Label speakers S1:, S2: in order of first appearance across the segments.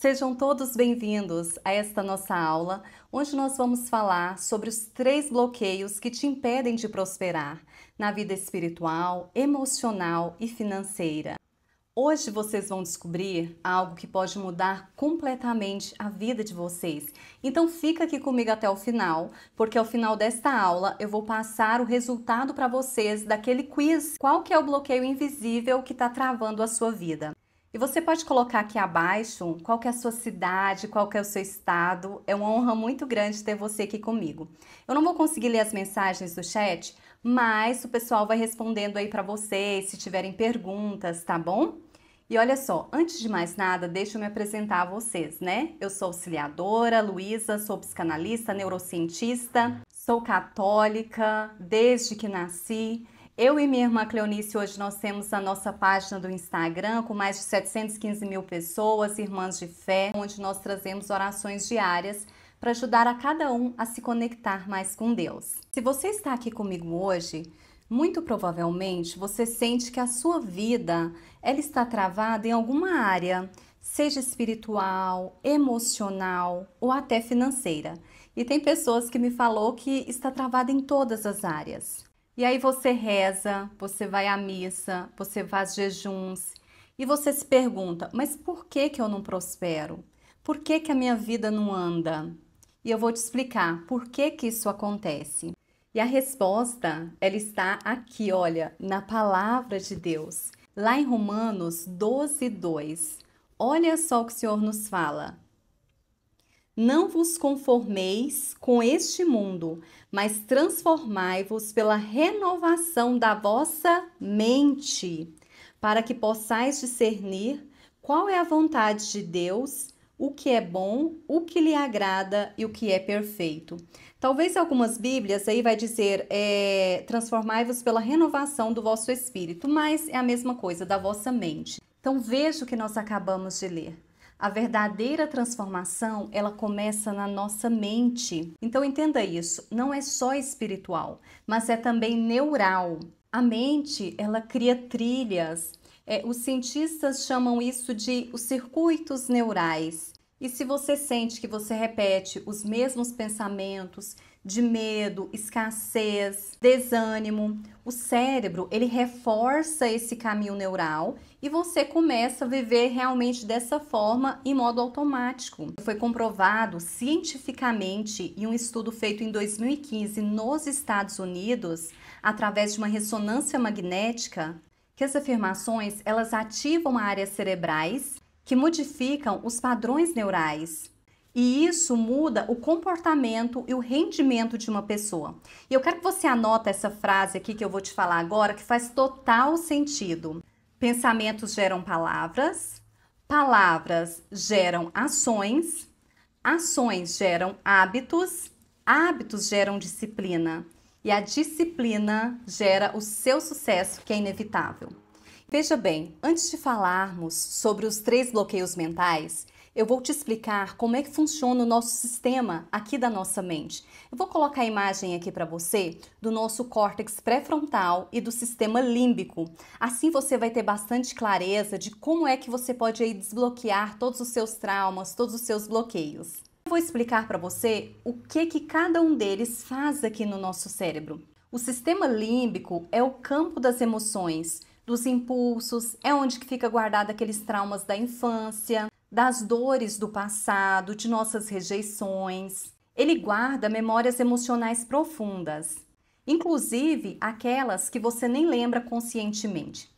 S1: Sejam todos bem-vindos a esta nossa aula, onde nós vamos falar sobre os 3 bloqueios que te impedem de prosperar na vida espiritual, emocional e financeira. Hoje vocês vão descobrir algo que pode mudar completamente a vida de vocês. Então fica aqui comigo até o final, porque ao final desta aula eu vou passar o resultado para vocês daquele quiz. Qual que é o bloqueio invisível que está travando a sua vida? E você pode colocar aqui abaixo qual que é a sua cidade, qual que é o seu estado. É uma honra muito grande ter você aqui comigo. Eu não vou conseguir ler as mensagens do chat, mas o pessoal vai respondendo aí para vocês, se tiverem perguntas, tá bom? E olha só, antes de mais nada, deixa eu me apresentar a vocês, né? Eu sou auxiliadora, Luísa, sou psicanalista, neurocientista, sou católica desde que nasci. Eu e minha irmã Cleonice, hoje nós temos a nossa página do Instagram com mais de 715 mil pessoas, irmãs de fé, onde nós trazemos orações diárias para ajudar a cada um a se conectar mais com Deus. Se você está aqui comigo hoje, muito provavelmente você sente que a sua vida ela está travada em alguma área, seja espiritual, emocional ou até financeira. E tem pessoas que me falou que está travada em todas as áreas. E aí você reza, você vai à missa, você faz jejuns e você se pergunta, mas por que que eu não prospero? Por que que a minha vida não anda? E eu vou te explicar por que que isso acontece. E a resposta, ela está aqui, olha, na palavra de Deus. Lá em Romanos 12:2. Olha só o que o Senhor nos fala. Não vos conformeis com este mundo, mas transformai-vos pela renovação da vossa mente, para que possais discernir qual é a vontade de Deus, o que é bom, o que lhe agrada e o que é perfeito. Talvez algumas Bíblias aí vai dizer transformai-vos pela renovação do vosso espírito, mas é a mesma coisa, da vossa mente. Então veja o que nós acabamos de ler. A verdadeira transformação, ela começa na nossa mente. Então entenda isso, não é só espiritual, mas é também neural. A mente, ela cria trilhas. Os cientistas chamam isso de os circuitos neurais. E se você sente que você repete os mesmos pensamentos de medo, escassez, desânimo, o cérebro, ele reforça esse caminho neural e você começa a viver realmente dessa forma em modo automático. Foi comprovado cientificamente em um estudo feito em 2015 nos Estados Unidos, através de uma ressonância magnética, que as afirmações, elas ativam áreas cerebrais que modificam os padrões neurais. E isso muda o comportamento e o rendimento de uma pessoa. E eu quero que você anote essa frase aqui que eu vou te falar agora, que faz total sentido. Pensamentos geram palavras, palavras geram ações, ações geram hábitos, hábitos geram disciplina. E a disciplina gera o seu sucesso, que é inevitável. Veja bem, antes de falarmos sobre os 3 bloqueios mentais, eu vou te explicar como é que funciona o nosso sistema aqui da nossa mente. Eu vou colocar a imagem aqui para você do nosso córtex pré-frontal e do sistema límbico. Assim você vai ter bastante clareza de como é que você pode aí desbloquear todos os seus traumas, todos os seus bloqueios. Eu vou explicar para você o que cada um deles faz aqui no nosso cérebro. O sistema límbico é o campo das emoções, dos impulsos, é onde que fica guardado aqueles traumas da infância, das dores do passado, de nossas rejeições. Ele guarda memórias emocionais profundas, inclusive aquelas que você nem lembra conscientemente.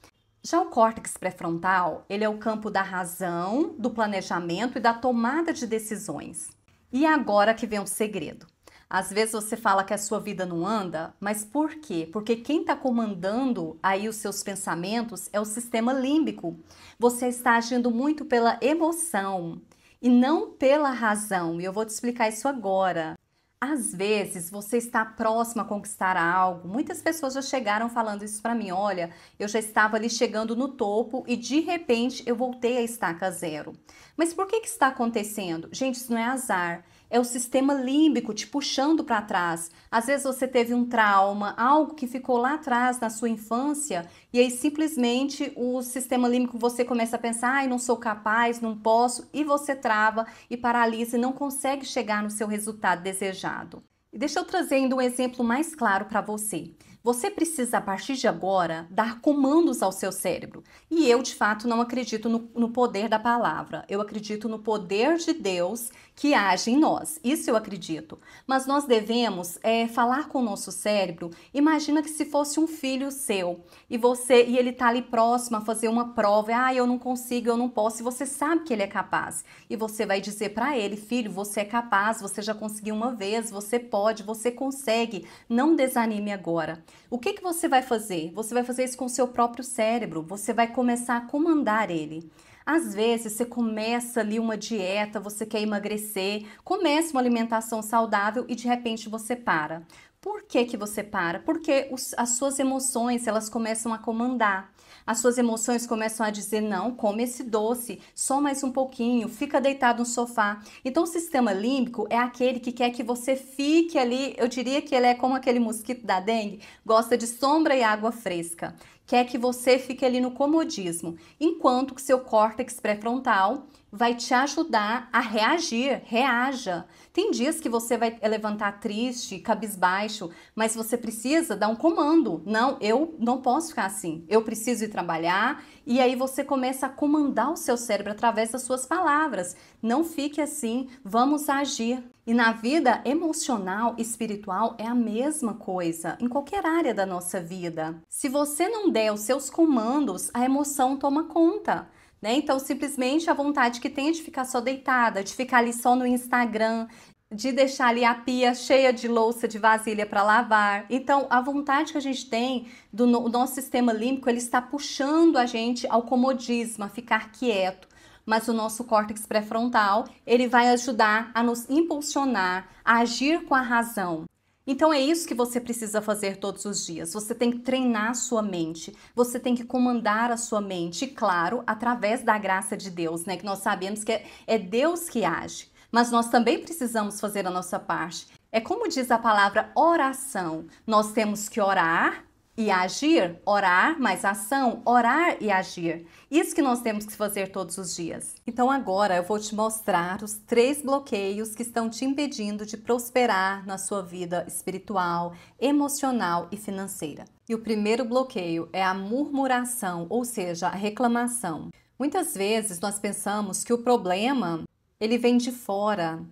S1: Já o córtex pré-frontal, ele é o campo da razão, do planejamento e da tomada de decisões. E agora que vem o segredo. Às vezes você fala que a sua vida não anda, mas por quê? Porque quem está comandando aí os seus pensamentos é o sistema límbico. Você está agindo muito pela emoção e não pela razão. E eu vou te explicar isso agora. Às vezes você está próximo a conquistar algo. Muitas pessoas já chegaram falando isso para mim. Olha, eu já estava ali chegando no topo e de repente eu voltei a estaca zero. Mas por que está acontecendo? Gente, isso não é azar. É o sistema límbico te puxando para trás. Às vezes você teve um trauma, algo que ficou lá atrás na sua infância e aí simplesmente o sistema límbico, você começa a pensar, ai, não sou capaz, não posso, e você trava e paralisa e não consegue chegar no seu resultado desejado. E deixa eu trazer ainda um exemplo mais claro para você. Você precisa, a partir de agora, dar comandos ao seu cérebro. E eu, de fato, não acredito no poder da palavra. Eu acredito no poder de Deus que age em nós. Isso eu acredito. Mas nós devemos falar com o nosso cérebro. Imagina que se fosse um filho seu e ele está ali próximo a fazer uma prova. Ah, eu não consigo, eu não posso. E você sabe que ele é capaz. E você vai dizer para ele, filho, você é capaz, você já conseguiu uma vez, você pode, você consegue. Não desanime agora. O que você vai fazer? Você vai fazer isso com o seu próprio cérebro, você vai começar a comandar ele. Às vezes você começa ali uma dieta, você quer emagrecer, começa uma alimentação saudável e de repente você para. Por que você para? Porque as suas emoções, elas começam a comandar. As suas emoções começam a dizer, não, come esse doce, só mais um pouquinho, fica deitado no sofá. Então o sistema límbico é aquele que quer que você fique ali, eu diria que ele é como aquele mosquito da dengue, gosta de sombra e água fresca. Quer que você fique ali no comodismo, enquanto que seu córtex pré-frontal vai te ajudar a reagir, reaja. Tem dias que você vai levantar triste, cabisbaixo, mas você precisa dar um comando. Não, eu não posso ficar assim, eu preciso ir trabalhar, e aí você começa a comandar o seu cérebro através das suas palavras. Não fique assim, vamos agir. E na vida emocional e espiritual é a mesma coisa, em qualquer área da nossa vida. Se você não der os seus comandos, a emoção toma conta. Então, simplesmente a vontade que tem é de ficar só deitada, de ficar ali só no Instagram, de deixar ali a pia cheia de louça, de vasilha para lavar. Então, a vontade que a gente tem do nosso sistema límbico, ele está puxando a gente ao comodismo, a ficar quieto. Mas o nosso córtex pré-frontal, ele vai ajudar a nos impulsionar, a agir com a razão. Então é isso que você precisa fazer todos os dias. Você tem que treinar a sua mente, você tem que comandar a sua mente, e claro, através da graça de Deus, né? Que nós sabemos que é Deus que age. Mas nós também precisamos fazer a nossa parte. É como diz a palavra oração. Nós temos que orar e agir, orar mais ação, orar e agir. Isso que nós temos que fazer todos os dias. Então agora eu vou te mostrar os 3 bloqueios que estão te impedindo de prosperar na sua vida espiritual, emocional e financeira. E o primeiro bloqueio é a murmuração, ou seja, a reclamação. Muitas vezes nós pensamos que o problema ele vem de fora,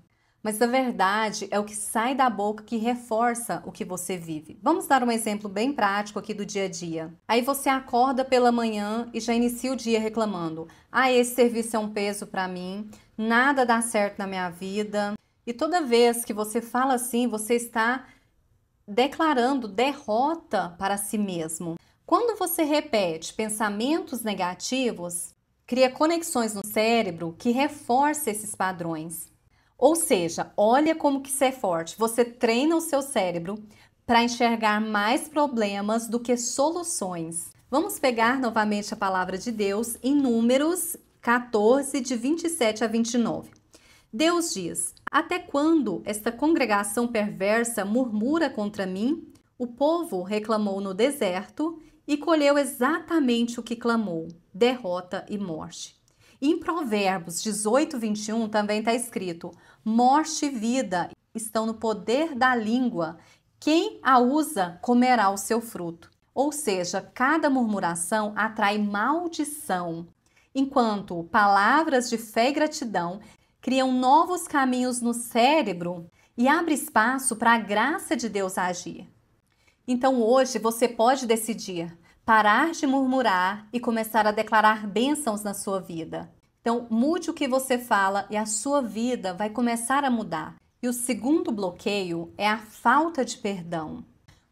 S1: mas na verdade é o que sai da boca que reforça o que você vive. Vamos dar um exemplo bem prático aqui do dia a dia. Aí você acorda pela manhã e já inicia o dia reclamando. Ah, esse serviço é um peso para mim, nada dá certo na minha vida. E toda vez que você fala assim, você está declarando derrota para si mesmo. Quando você repete pensamentos negativos, cria conexões no cérebro que reforçam esses padrões. Ou seja, olha como que isso é forte. Você treina o seu cérebro para enxergar mais problemas do que soluções. Vamos pegar novamente a palavra de Deus em Números 14, de 27 a 29. Deus diz: até quando esta congregação perversa murmura contra mim? O povo reclamou no deserto e colheu exatamente o que clamou: derrota e morte. Em Provérbios 18, 21 também está escrito: morte e vida estão no poder da língua. Quem a usa comerá o seu fruto. Ou seja, cada murmuração atrai maldição, enquanto palavras de fé e gratidão criam novos caminhos no cérebro e abre espaço para a graça de Deus agir. Então hoje você pode decidir parar de murmurar e começar a declarar bênçãos na sua vida. Então mude o que você fala e a sua vida vai começar a mudar. E o segundo bloqueio é a falta de perdão.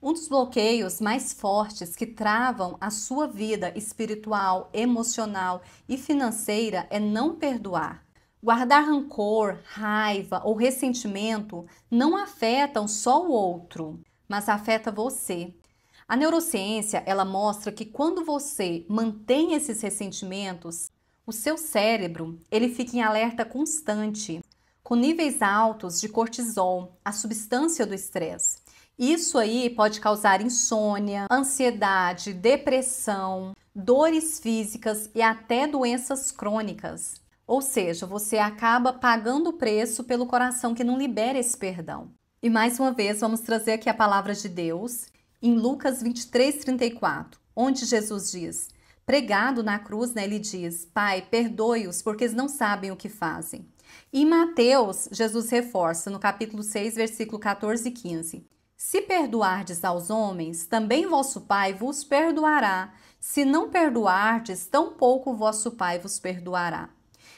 S1: Um dos bloqueios mais fortes que travam a sua vida espiritual, emocional e financeira é não perdoar. Guardar rancor, raiva ou ressentimento não afetam só o outro, mas afeta você. A neurociência, ela mostra que quando você mantém esses ressentimentos, o seu cérebro, ele fica em alerta constante, com níveis altos de cortisol, a substância do estresse. Isso aí pode causar insônia, ansiedade, depressão, dores físicas e até doenças crônicas. Ou seja, você acaba pagando o preço pelo coração que não libera esse perdão. E mais uma vez, vamos trazer aqui a palavra de Deus em Lucas 23:34, onde Jesus diz, pregado na cruz, ele diz, Pai, perdoe-os porque eles não sabem o que fazem. E em Mateus, Jesus reforça no capítulo 6, versículo 14 e 15. Se perdoardes aos homens, também vosso Pai vos perdoará. Se não perdoardes, tampouco vosso Pai vos perdoará.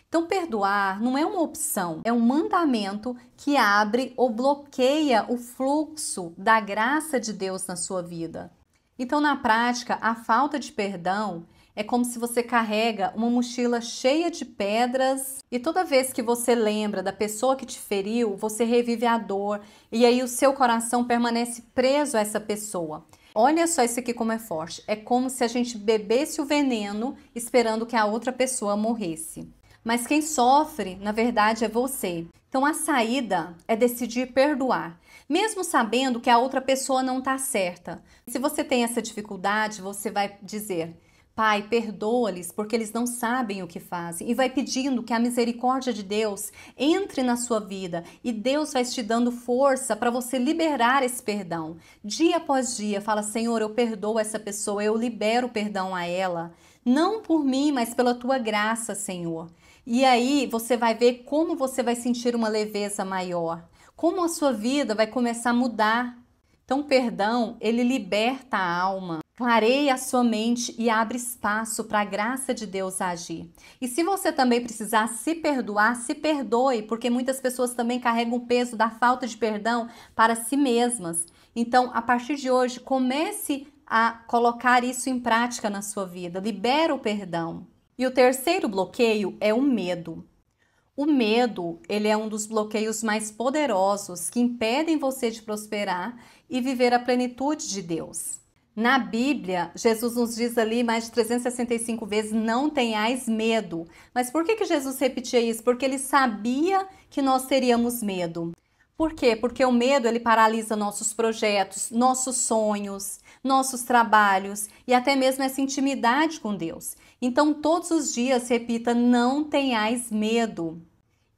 S1: Então, perdoar não é uma opção, é um mandamento que abre ou bloqueia o fluxo da graça de Deus na sua vida. Então, na prática, a falta de perdão é como se você carrega uma mochila cheia de pedras e toda vez que você lembra da pessoa que te feriu, você revive a dor e aí o seu coração permanece preso a essa pessoa. Olha só isso aqui como é forte. É como se a gente bebesse o veneno esperando que a outra pessoa morresse. Mas quem sofre, na verdade, é você. Então a saída é decidir perdoar, mesmo sabendo que a outra pessoa não está certa. Se você tem essa dificuldade, você vai dizer, Pai, perdoa-lhes porque eles não sabem o que fazem. E vai pedindo que a misericórdia de Deus entre na sua vida. E Deus vai te dando força para você liberar esse perdão. Dia após dia, fala, Senhor, eu perdoo essa pessoa, eu libero o perdão a ela. Não por mim, mas pela tua graça, Senhor. E aí você vai ver como você vai sentir uma leveza maior. Como a sua vida vai começar a mudar. Então, o perdão, ele liberta a alma. Clareia a sua mente e abre espaço para a graça de Deus agir. E se você também precisar se perdoar, se perdoe, porque muitas pessoas também carregam o peso da falta de perdão para si mesmas. Então, a partir de hoje, comece a colocar isso em prática na sua vida. Libera o perdão. E o terceiro bloqueio é o medo. O medo, ele é um dos bloqueios mais poderosos que impedem você de prosperar e viver a plenitude de Deus. Na Bíblia, Jesus nos diz ali mais de 365 vezes, não tenhais medo. Mas por que Jesus repetia isso? Porque ele sabia que nós teríamos medo. Por quê? Porque o medo, ele paralisa nossos projetos, nossos sonhos, nossos trabalhos e até mesmo essa intimidade com Deus. Então, todos os dias, repita, não tenhais medo.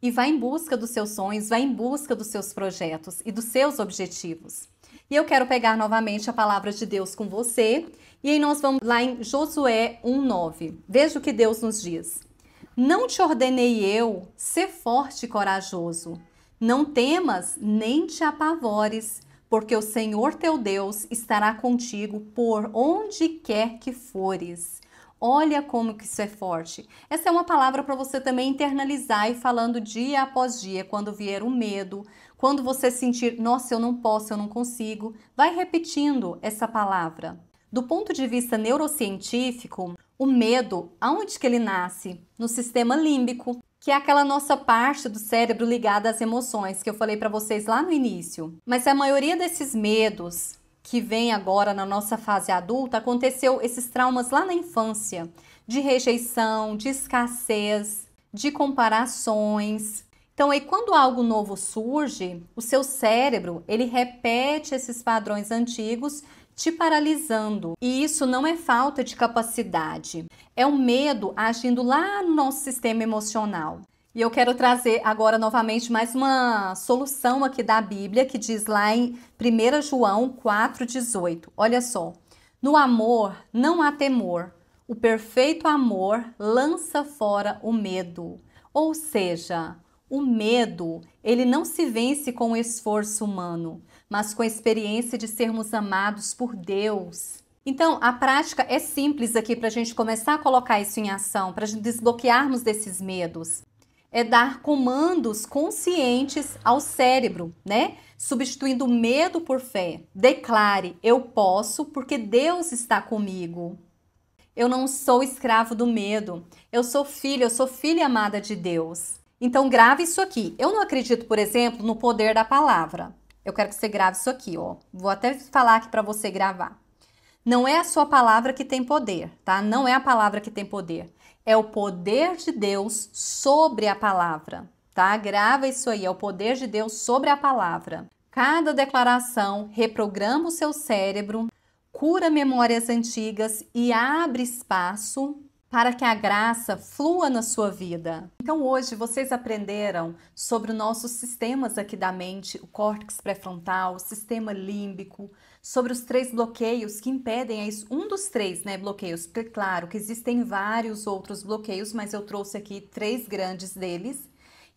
S1: E vá em busca dos seus sonhos, vá em busca dos seus projetos e dos seus objetivos. E eu quero pegar novamente a palavra de Deus com você. E aí nós vamos lá em Josué 1:9. Veja o que Deus nos diz. Não te ordenei eu, ser forte e corajoso. Não temas, nem te apavores, porque o Senhor teu Deus estará contigo por onde quer que fores. Olha como que isso é forte. Essa é uma palavra para você também internalizar e falando dia após dia, quando vier o medo, quando você sentir, nossa, eu não posso, eu não consigo, vai repetindo essa palavra. Do ponto de vista neurocientífico, o medo, aonde que ele nasce? No sistema límbico, que é aquela nossa parte do cérebro ligada às emoções, que eu falei para vocês lá no início. Mas a maioria desses medos que vem agora na nossa fase adulta, aconteceu esses traumas lá na infância, de rejeição, de escassez, de comparações. Então, aí quando algo novo surge, o seu cérebro, ele repete esses padrões antigos, te paralisando. E isso não é falta de capacidade, é o medo agindo lá no nosso sistema emocional. E eu quero trazer agora novamente mais uma solução aqui da Bíblia, que diz lá em 1 João 4,18. Olha só, no amor não há temor, o perfeito amor lança fora o medo. Ou seja, o medo, ele não se vence com o esforço humano, mas com a experiência de sermos amados por Deus. Então, a prática é simples aqui para a gente começar a colocar isso em ação, para a gente desbloquearmos desses medos. É dar comandos conscientes ao cérebro, né? Substituindo medo por fé. Declare, eu posso porque Deus está comigo. Eu não sou escravo do medo. Eu sou filha amada de Deus. Então grave isso aqui. Eu não acredito, por exemplo, no poder da palavra. Eu quero que você grave isso aqui, ó. Vou até falar aqui para você gravar. Não é a sua palavra que tem poder, tá? Não é a palavra que tem poder. É o poder de Deus sobre a palavra, tá? Grava isso aí, é o poder de Deus sobre a palavra. Cada declaração reprograma o seu cérebro, cura memórias antigas e abre espaço para que a graça flua na sua vida. Então hoje vocês aprenderam sobre os nossos sistemas aqui da mente, o córtex pré-frontal, o sistema límbico, sobre os 3 bloqueios que impedem isso, um dos 3, né, bloqueios, porque claro que existem vários outros bloqueios, mas eu trouxe aqui 3 grandes deles,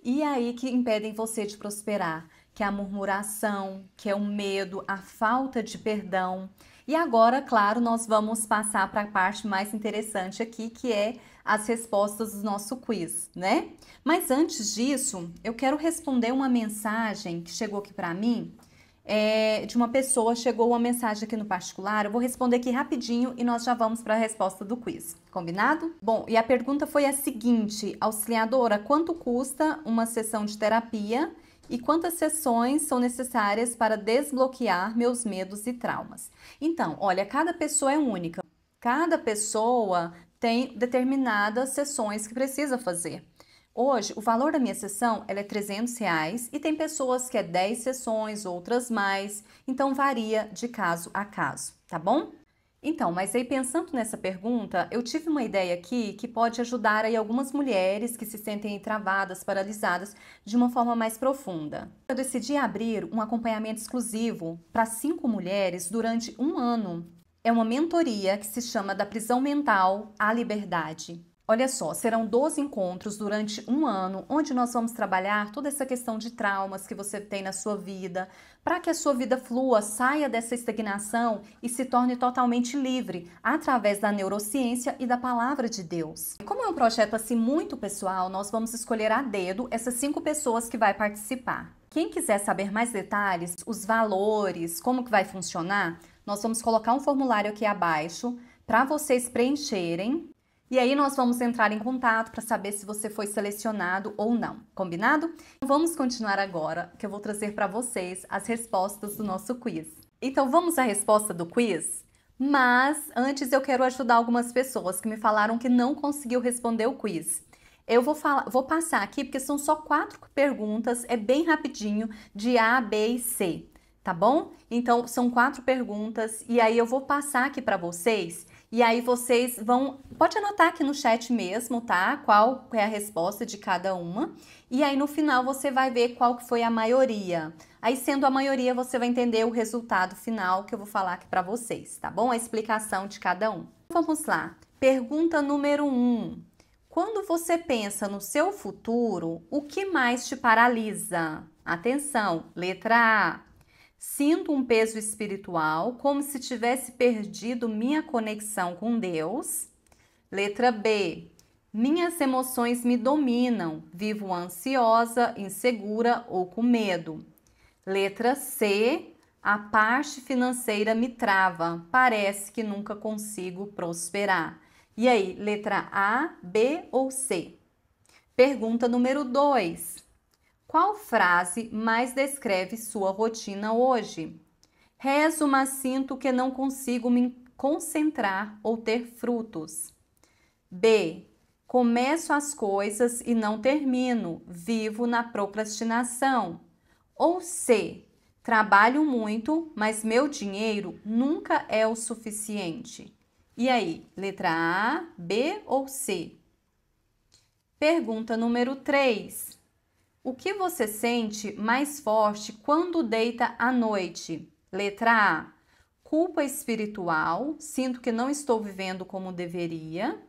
S1: e aí que impedem você de prosperar, que é a murmuração, que é o medo, a falta de perdão. E agora, claro, nós vamos passar para a parte mais interessante aqui, que é as respostas do nosso quiz, né? Mas antes disso, eu quero responder uma mensagem que chegou aqui para mim, de uma pessoa, chegou uma mensagem aqui no particular, eu vou responder aqui rapidinho e nós já vamos para a resposta do quiz, combinado? Bom, e a pergunta foi a seguinte: auxiliadora, quanto custa uma sessão de terapia e quantas sessões são necessárias para desbloquear meus medos e traumas? Então, olha, cada pessoa é única, cada pessoa tem determinadas sessões que precisa fazer. Hoje, o valor da minha sessão ela é R$300 e tem pessoas que é 10 sessões, outras mais, então varia de caso a caso, tá bom? Então, mas aí pensando nessa pergunta, eu tive uma ideia aqui que pode ajudar aí algumas mulheres que se sentem travadas, paralisadas, de uma forma mais profunda. Eu decidi abrir um acompanhamento exclusivo para 5 mulheres durante um ano. É uma mentoria que se chama Da Prisão Mental à Liberdade. Olha só, serão 12 encontros durante um ano, onde nós vamos trabalhar toda essa questão de traumas que você tem na sua vida, para que a sua vida flua, saia dessa estagnação e se torne totalmente livre, através da neurociência e da palavra de Deus. Como é um projeto assim muito pessoal, nós vamos escolher a dedo essas 5 pessoas que vai participar. Quem quiser saber mais detalhes, os valores, como que vai funcionar, nós vamos colocar um formulário aqui abaixo para vocês preencherem. E aí nós vamos entrar em contato para saber se você foi selecionado ou não, combinado? Vamos continuar agora, que eu vou trazer para vocês as respostas do nosso quiz. Então vamos à resposta do quiz? Mas antes eu quero ajudar algumas pessoas que me falaram que não conseguiu responder o quiz. Eu vou passar aqui porque são só 4 perguntas, é bem rapidinho, de A, B e C, tá bom? Então são 4 perguntas e aí eu vou passar aqui para vocês. E aí vocês pode anotar aqui no chat mesmo, tá? Qual é a resposta de cada uma. E aí no final você vai ver qual que foi a maioria. Aí sendo a maioria você vai entender o resultado final que eu vou falar aqui para vocês, tá bom? A explicação de cada um. Vamos lá. Pergunta número 1. Quando você pensa no seu futuro, o que mais te paralisa? Atenção, letra A. Sinto um peso espiritual, como se tivesse perdido minha conexão com Deus. Letra B. Minhas emoções me dominam, vivo ansiosa, insegura ou com medo. Letra C. A parte financeira me trava, parece que nunca consigo prosperar. E aí, letra A, B ou C? Pergunta número 2. Qual frase mais descreve sua rotina hoje? Rezo, mas sinto que não consigo me concentrar ou ter frutos. B. Começo as coisas e não termino, vivo na procrastinação. Ou C. Trabalho muito, mas meu dinheiro nunca é o suficiente. E aí, letra A, B ou C? Pergunta número 3. O que você sente mais forte quando deita à noite? Letra A. Culpa espiritual, sinto que não estou vivendo como deveria.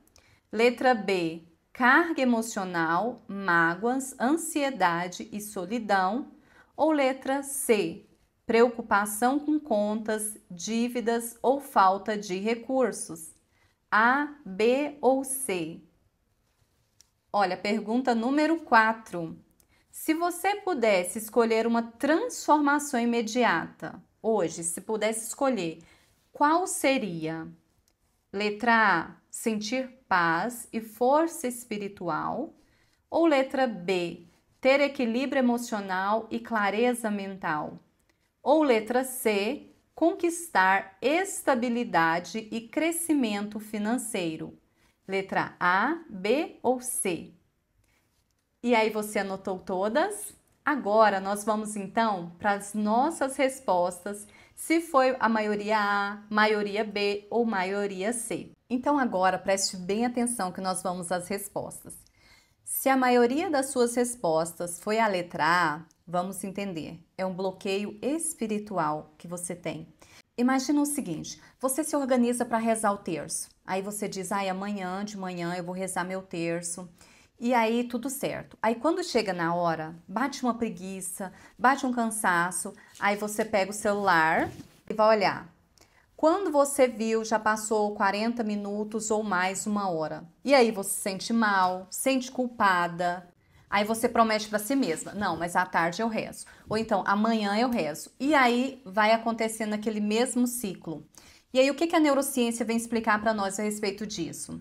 S1: Letra B. Carga emocional, mágoas, ansiedade e solidão. Ou letra C. Preocupação com contas, dívidas ou falta de recursos. A, B ou C? Olha, pergunta número 4. Se você pudesse escolher uma transformação imediata, hoje, se pudesse escolher, qual seria? Letra A, sentir paz e força espiritual. Ou letra B, ter equilíbrio emocional e clareza mental. Ou letra C, conquistar estabilidade e crescimento financeiro. Letra A, B ou C? E aí você anotou todas? Agora nós vamos então para as nossas respostas, se foi a maioria A, maioria B ou maioria C. Então agora preste bem atenção que nós vamos às respostas. Se a maioria das suas respostas foi a letra A, vamos entender, é um bloqueio espiritual que você tem. Imagina o seguinte, você se organiza para rezar o terço. Aí você diz, amanhã de manhã eu vou rezar meu terço. E aí tudo certo. Aí quando chega na hora, bate uma preguiça, bate um cansaço, aí você pega o celular e vai olhar. Quando você viu, já passou 40 minutos ou mais, 1 hora. E aí você se sente mal, sente culpada. Aí você promete para si mesma, não, mas à tarde eu rezo. Ou então, amanhã eu rezo. E aí vai acontecendo aquele mesmo ciclo. E aí o que a neurociência vem explicar para nós a respeito disso?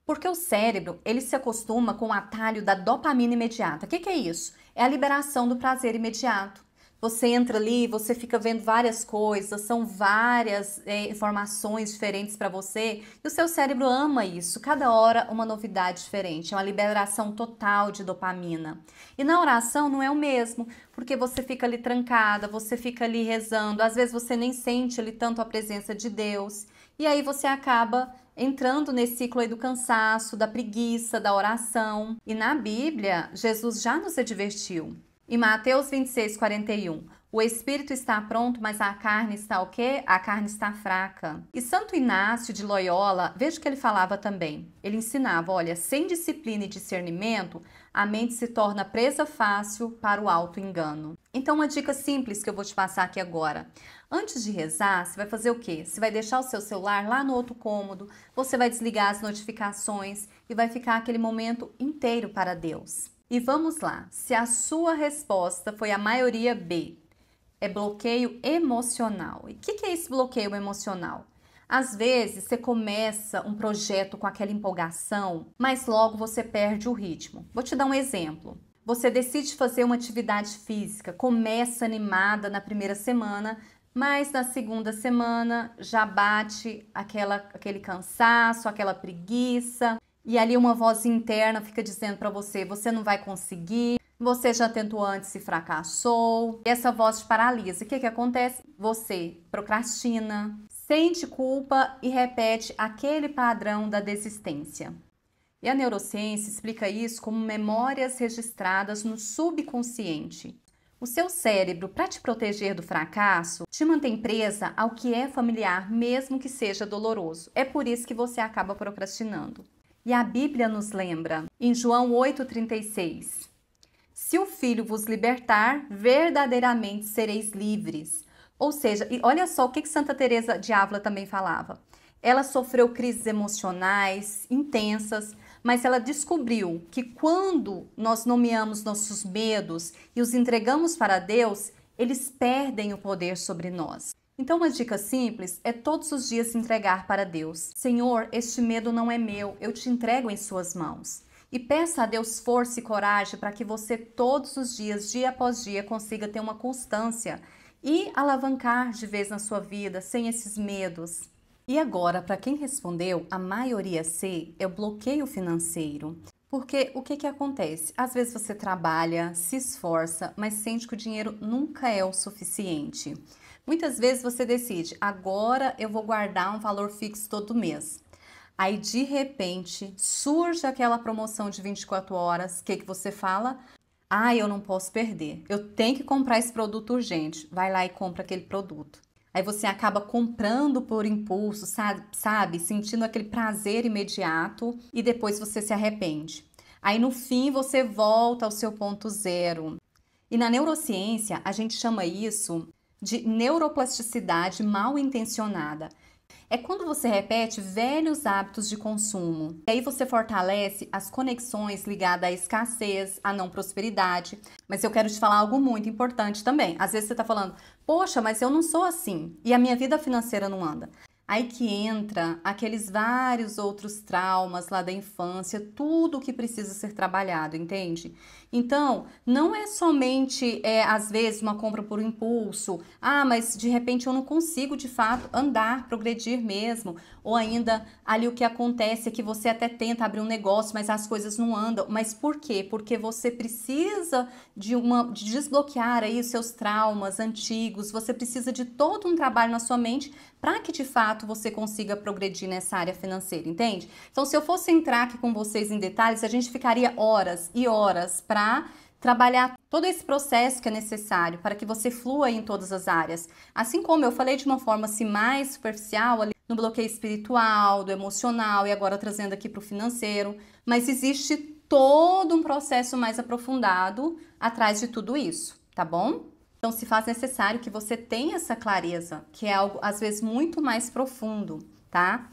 S1: Porque o cérebro, ele se acostuma com o atalho da dopamina imediata. O que é isso? É a liberação do prazer imediato. Você entra ali, você fica vendo várias coisas, são várias informações diferentes para você e o seu cérebro ama isso. Cada hora uma novidade diferente, é uma liberação total de dopamina. E na oração não é o mesmo, porque você fica ali trancada, você fica ali rezando, às vezes você nem sente ali tanto a presença de Deus e aí você acaba entrando nesse ciclo aí do cansaço, da preguiça, da oração. E na Bíblia, Jesus já nos advertiu. Em Mateus 26:41, o espírito está pronto, mas a carne está o quê? A carne está fraca. E Santo Inácio de Loyola, veja o que ele falava também. Ele ensinava, olha, sem disciplina e discernimento, a mente se torna presa fácil para o auto-engano. Então, uma dica simples que eu vou te passar aqui agora. Antes de rezar, você vai fazer o quê? Você vai deixar o seu celular lá no outro cômodo, você vai desligar as notificações e vai ficar aquele momento inteiro para Deus. E vamos lá, se a sua resposta foi a maioria B, é bloqueio emocional. E o que é esse bloqueio emocional? Às vezes você começa um projeto com aquela empolgação, mas logo você perde o ritmo. Vou te dar um exemplo. Você decide fazer uma atividade física, começa animada na primeira semana, mas na segunda semana já bate aquele cansaço, aquela preguiça. E ali uma voz interna fica dizendo para você, você não vai conseguir, você já tentou antes e fracassou. Essa voz te paralisa. O que acontece? Você procrastina, sente culpa e repete aquele padrão da desistência. E a neurociência explica isso como memórias registradas no subconsciente. O seu cérebro, para te proteger do fracasso, te mantém presa ao que é familiar, mesmo que seja doloroso. É por isso que você acaba procrastinando. E a Bíblia nos lembra, em João 8,36, se o Filho vos libertar, verdadeiramente sereis livres. Ou seja, e olha só o que Santa Teresa de Ávila também falava. Ela sofreu crises emocionais intensas, mas ela descobriu que quando nós nomeamos nossos medos e os entregamos para Deus, eles perdem o poder sobre nós. Então, uma dica simples é todos os dias entregar para Deus. Senhor, este medo não é meu, eu te entrego em suas mãos. E peça a Deus força e coragem para que você todos os dias, dia após dia, consiga ter uma constância e alavancar de vez na sua vida sem esses medos. E agora, para quem respondeu, a maioria C é o bloqueio financeiro. Porque o que acontece? Às vezes você trabalha, se esforça, mas sente que o dinheiro nunca é o suficiente. Muitas vezes você decide, agora eu vou guardar um valor fixo todo mês. Aí, de repente, surge aquela promoção de 24 horas. O que você fala? Eu não posso perder. Eu tenho que comprar esse produto urgente. Vai lá e compra aquele produto. Aí você acaba comprando por impulso, sabe? Sentindo aquele prazer imediato e depois você se arrepende. Aí, no fim, você volta ao seu ponto zero. E na neurociência, a gente chama isso de neuroplasticidade mal intencionada. É quando você repete velhos hábitos de consumo. E aí você fortalece as conexões ligadas à escassez, à não prosperidade. Mas eu quero te falar algo muito importante também. Às vezes você está falando, poxa, mas eu não sou assim e a minha vida financeira não anda. Aí que entra aqueles vários outros traumas lá da infância, tudo que precisa ser trabalhado, entende? Então, não é somente, às vezes, uma compra por impulso. Ah, mas de repente eu não consigo, de fato, andar, progredir mesmo. Ou ainda, ali o que acontece é que você até tenta abrir um negócio, mas as coisas não andam. Mas por quê? Porque você precisa de desbloquear aí os seus traumas antigos, você precisa de todo um trabalho na sua mente para que, de fato, você consiga progredir nessa área financeira, entende? Então, se eu fosse entrar aqui com vocês em detalhes, a gente ficaria horas e horas para trabalhar todo esse processo que é necessário para que você flua em todas as áreas. Assim como eu falei de uma forma assim, mais superficial, ali no bloqueio espiritual, do emocional e agora trazendo aqui para o financeiro, mas existe todo um processo mais aprofundado atrás de tudo isso, tá bom? Então se faz necessário que você tenha essa clareza, que é algo às vezes muito mais profundo, tá?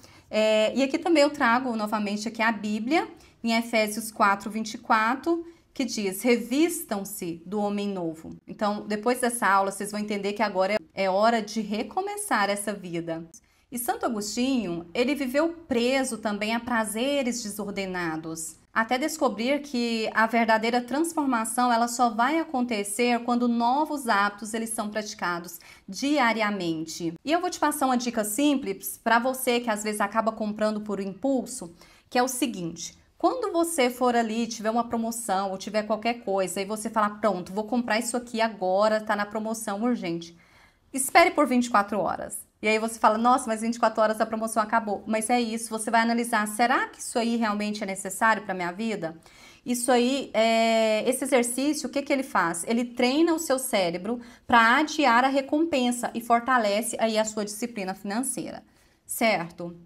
S1: E aqui também eu trago novamente aqui a Bíblia, em Efésios 4:24, que diz: revistam-se do homem novo. Então, depois dessa aula, vocês vão entender que agora é hora de recomeçar essa vida. E Santo Agostinho, ele viveu preso também a prazeres desordenados, até descobrir que a verdadeira transformação ela só vai acontecer quando novos hábitos eles são praticados diariamente. E eu vou te passar uma dica simples para você que às vezes acaba comprando por impulso, que é o seguinte: quando você for ali, tiver uma promoção ou tiver qualquer coisa e você falar, pronto, vou comprar isso aqui agora, tá na promoção urgente. Espere por 24 horas. E aí você fala, nossa, mas 24 horas a promoção acabou. Mas é isso, você vai analisar, será que isso aí realmente é necessário para minha vida? Isso aí, esse exercício, o que que ele faz? Ele treina o seu cérebro para adiar a recompensa e fortalece aí a sua disciplina financeira, certo?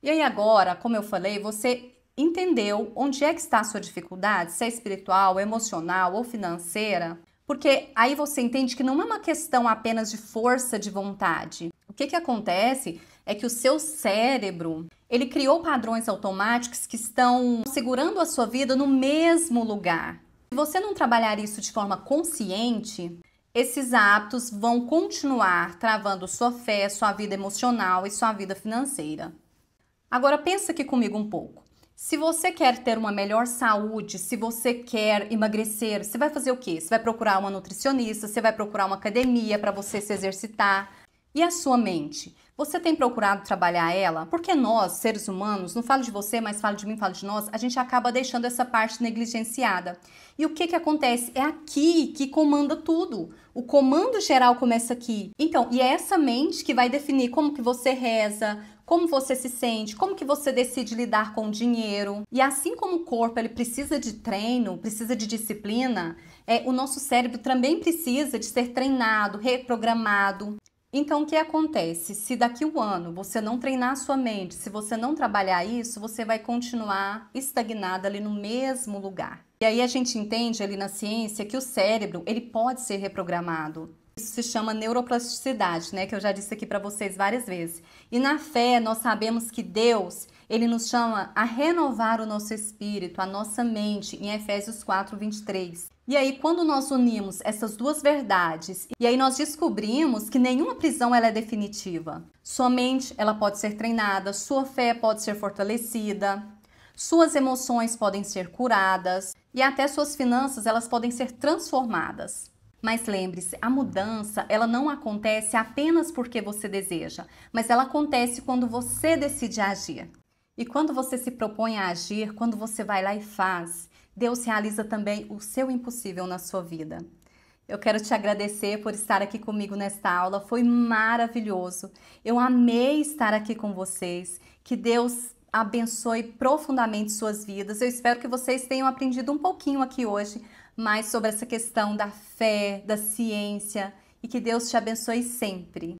S1: E aí agora, como eu falei, você entendeu onde é que está a sua dificuldade, se é espiritual, emocional ou financeira, porque aí você entende que não é uma questão apenas de força de vontade. O que que acontece é que o seu cérebro, ele criou padrões automáticos que estão segurando a sua vida no mesmo lugar. Se você não trabalhar isso de forma consciente, esses hábitos vão continuar travando sua fé, sua vida emocional e sua vida financeira. Agora pensa aqui comigo um pouco. Se você quer ter uma melhor saúde, se você quer emagrecer, você vai fazer o quê? Você vai procurar uma nutricionista, você vai procurar uma academia para você se exercitar. E a sua mente? Você tem procurado trabalhar ela? Porque nós, seres humanos, não falo de você, mas falo de mim, falo de nós, a gente acaba deixando essa parte negligenciada. E o que que acontece? É aqui que comanda tudo. O comando geral começa aqui. Então, e é essa mente que vai definir como que você reza, como você se sente, como que você decide lidar com o dinheiro. E assim como o corpo ele precisa de treino, precisa de disciplina, o nosso cérebro também precisa de ser treinado, reprogramado. Então, o que acontece? Se daqui um ano você não treinar a sua mente, se você não trabalhar isso, você vai continuar estagnada ali no mesmo lugar. E aí a gente entende ali na ciência que o cérebro, ele pode ser reprogramado. Isso se chama neuroplasticidade, né? Que eu já disse aqui para vocês várias vezes. E na fé, nós sabemos que Deus, ele nos chama a renovar o nosso espírito, a nossa mente, em Efésios 4:23. E aí, quando nós unimos essas duas verdades, e aí nós descobrimos que nenhuma prisão ela é definitiva. Sua mente, ela pode ser treinada, sua fé pode ser fortalecida, suas emoções podem ser curadas e até suas finanças, elas podem ser transformadas. Mas lembre-se, a mudança, ela não acontece apenas porque você deseja, mas ela acontece quando você decide agir. E quando você se propõe a agir, quando você vai lá e faz, Deus realiza também o seu impossível na sua vida. Eu quero te agradecer por estar aqui comigo nesta aula, foi maravilhoso. Eu amei estar aqui com vocês. Que Deus abençoe profundamente suas vidas. Eu espero que vocês tenham aprendido um pouquinho aqui hoje mais sobre essa questão da fé, da ciência e que Deus te abençoe sempre.